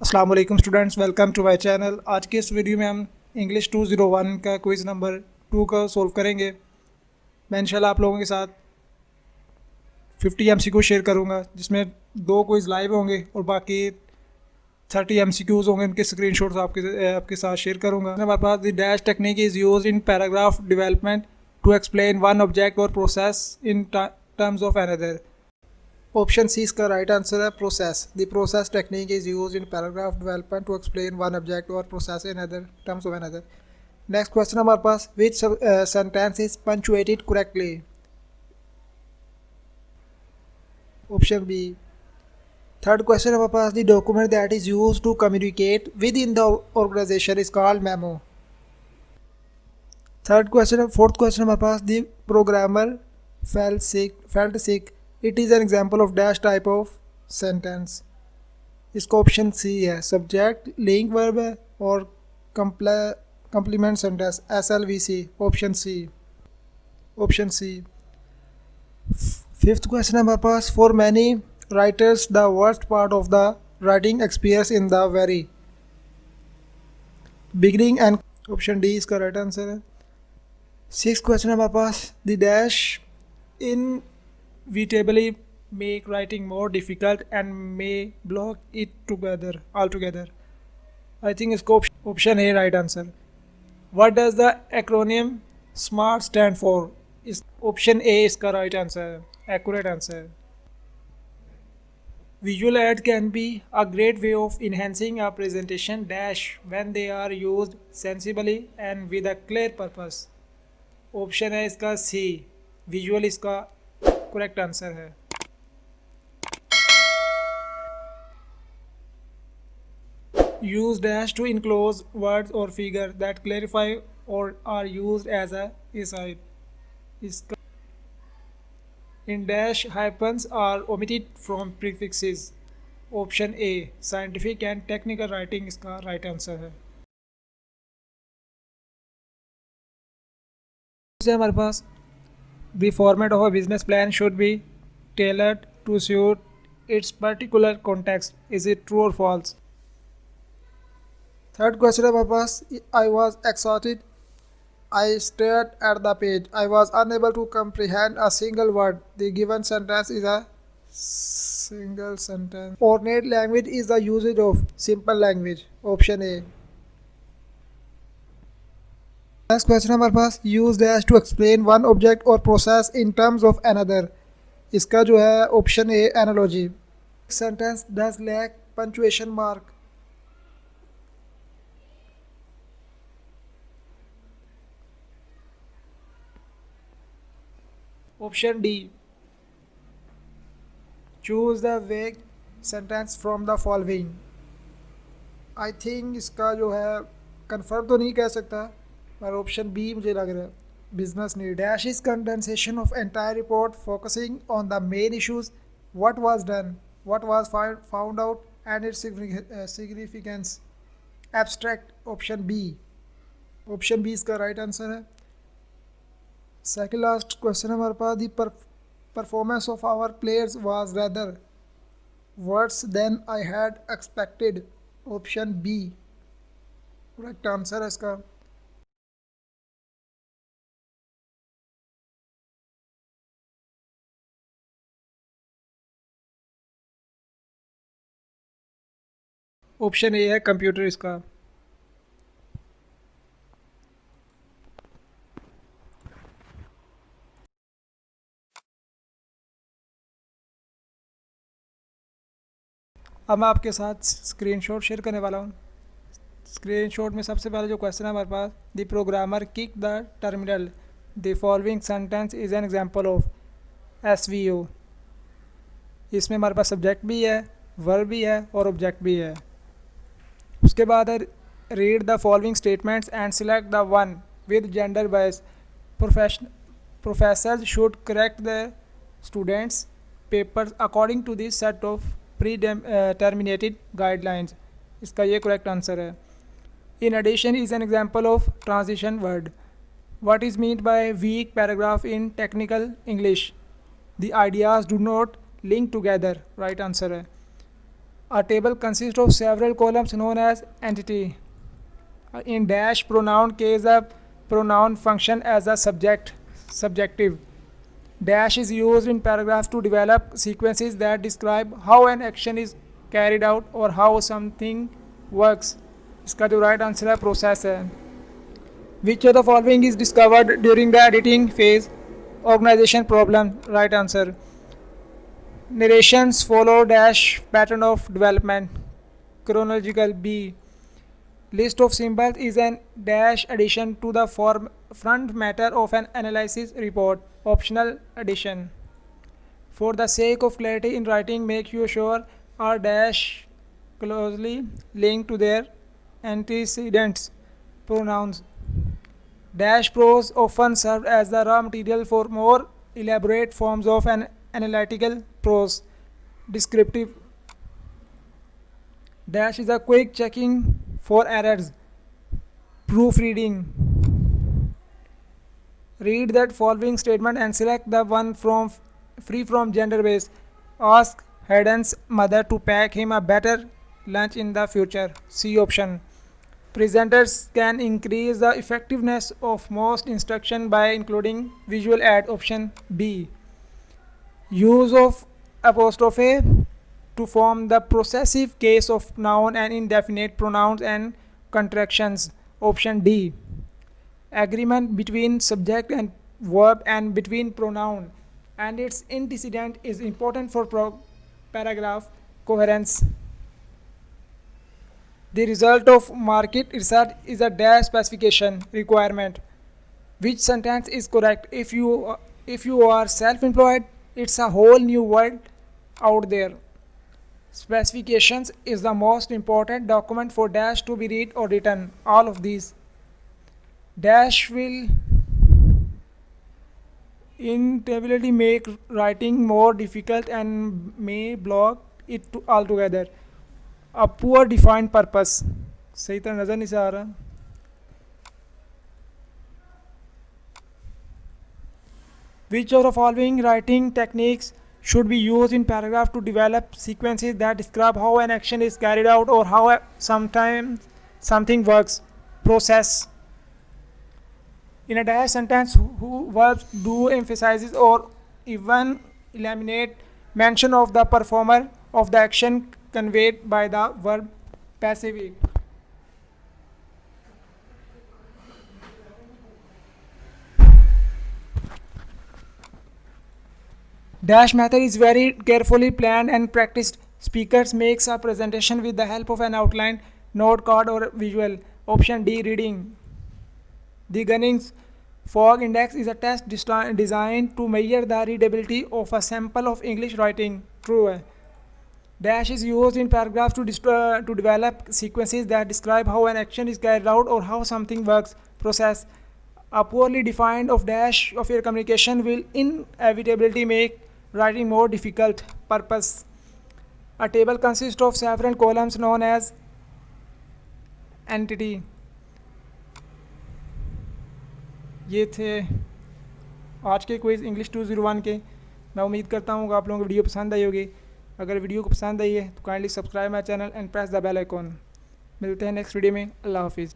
अस्सलाम वालेकुम students, welcome to my channel. आज के इस वीडियो में हम इंग्लिश 201 का क्विज़ नंबर 2 का सोल्व करेंगे। मैं इंशाल्लाह आप लोगों के साथ 50 एमसीक्यू शेयर करूंगा, जिसमें 2 क्विज़ लाइव होंगे और बाकी 30 एमसीक्यूज़ होंगे। उनके स्क्रीनशॉट्स आपके साथ शेयर करूंगा। हमारे पास the dash technique is use in paragraph development to explain one object और process in terms of another. Option C इसका राइट आंसर है process. The process technique is use in paragraph development to explain one object और process in other terms of another. Next question हमारे पास, which sentence is punctuated correctly. Option B. Third question हमारे पास, the document that is use to communicate with in the organisation is called memo. Fourth question हमारे पास, the programmer felt sick. It is an example of dash type of sentence. इसका option C है subject, link verb है और complement sentence SLVC। Option C. Fifth question है हमारे पास, for many writers the worst part of the writing experience in the very beginning end. Option D इसका right answer है। Six question है हमारे पास, the dash inevitably make writing more difficult and may block it altogether. I think इसको option A right answer. What does the acronym SMART stand for? इस option A इसका right answer है, accurate answer है। Visual aid can be a great way of enhancing a presentation dash when they are used sensibly and with a clear purpose. Option है इसका C, visual इसका correct answer है। Use dash to enclose words और figure that clarify और are used as a aside. इसका in dash hyphens are omitted from prefixes. Option A scientific and technical writing इसका right answer है। हमारे पास, the format of a business plan should be tailored to suit its particular context. Is it true or false? Third question है हमारे पास, I was exhausted. I stared at the page. I was unable to comprehend a single word. The given sentence is a single sentence. Ornate language is the usage of simple language. Option A. Next question हमारे पास, use dash to explain one object और process in terms of another. इसका जो है option A analogy. Sentence does lack punctuation mark. Option D choose the vague sentence from the following. I think इसका जो है confirm तो नहीं कह सकता, पर ऑप्शन बी मुझे लग रहा है business need. Dash is condensation of entire report focusing on the main issues, what was done, what was found out and its significance. Abstract. Option B इसका राइट आंसर है। सेकंड लास्ट क्वेश्चन हमारे पास, the performance of our players was rather worse than I had expected. Option B correct answer है इसका। Option A है computer इसका। अब मैं आपके साथ स्क्रीनशॉट शेयर करने वाला हूँ। स्क्रीनशॉट में सबसे पहले जो क्वेश्चन है हमारे पास, the programmer kick the terminal, the following sentence is an example of SVO। इसमें हमारे पास सब्जेक्ट भी है, वर्ब भी है और ऑब्जेक्ट भी है। उसके बाद है read the following statements and select the one with gender bias. Professor should correct the students papers according to this set of predetermined guidelines. इसका ये करेक्ट आंसर है। In addition is an example of transition word. What is mean by weak paragraph in technical English? The ideas do not link together. Right answer है। A table consists of several columns known as entity. In dash pronoun case, a pronoun function as a subjective. Dash is used in paragraphs to develop sequences that describe how an action is carried out or how something works. इसका जो right answer है process है. Which of the following is discovered during the editing phase? Organization problem. Right answer. Narrations follow dash pattern of development. Chronological. B. List of symbols is an dash addition to the front matter of an analysis report. Optional addition. For the sake of clarity in writing, make sure are dash closely linked to their antecedents. Pronouns. Dash prose often served as the raw material for more elaborate forms of an analytical prose. Descriptive. Dash is a quick checking for errors. Proofreading. Read that following statement and select the one free from gender base. Ask Hayden's mother to pack him a better lunch in the future. C option. Presenters can increase the effectiveness of most instruction by including visual aid. Option B. Use of apostrophe to form the possessive case of noun and indefinite pronouns and contractions. Option D. Agreement between subject and verb and between pronoun and its antecedent is important for paragraph coherence. The result of market research is a dash specification requirement. Which sentence is correct? If you are self-employed, it's a whole new world out there. Specifications is the most important document for dash to be read or written. All of these. Dash will inevitably make writing more difficult and may block it altogether. A poor defined purpose. सही तरह नज़र नहीं से आ रहा. Which of the following writing techniques should be used in paragraph to develop sequences that describe how an action is carried out or how sometimes something works? Process. In a dash sentence, who verbs do emphasize or even eliminate mention of the performer of the action conveyed by the verb passively. Dash method is very carefully planned and practiced. Speakers makes a presentation with the help of an outline, note card or visual. Option D. Reading. The Gunnings Fog Index is a test designed to measure the readability of a sample of English writing. True. Dash is used in paragraphs to develop sequences that describe how an action is carried out or how something works. Process. A poorly defined of dash of your communication will inevitably make writing more difficult. Purpose. A table consists of several columns known as entity. ये थे आज के quiz English 201 के. मैं उम्मीद करता हूँ कि आप लोगों को वीडियो पसंद आई होगी. अगर वीडियो को पसंद आई है तो kindly subscribe my channel and press the bell icon. मिलते हैं नेक्स्ट वीडियो में. अल्लाह हाफिज़.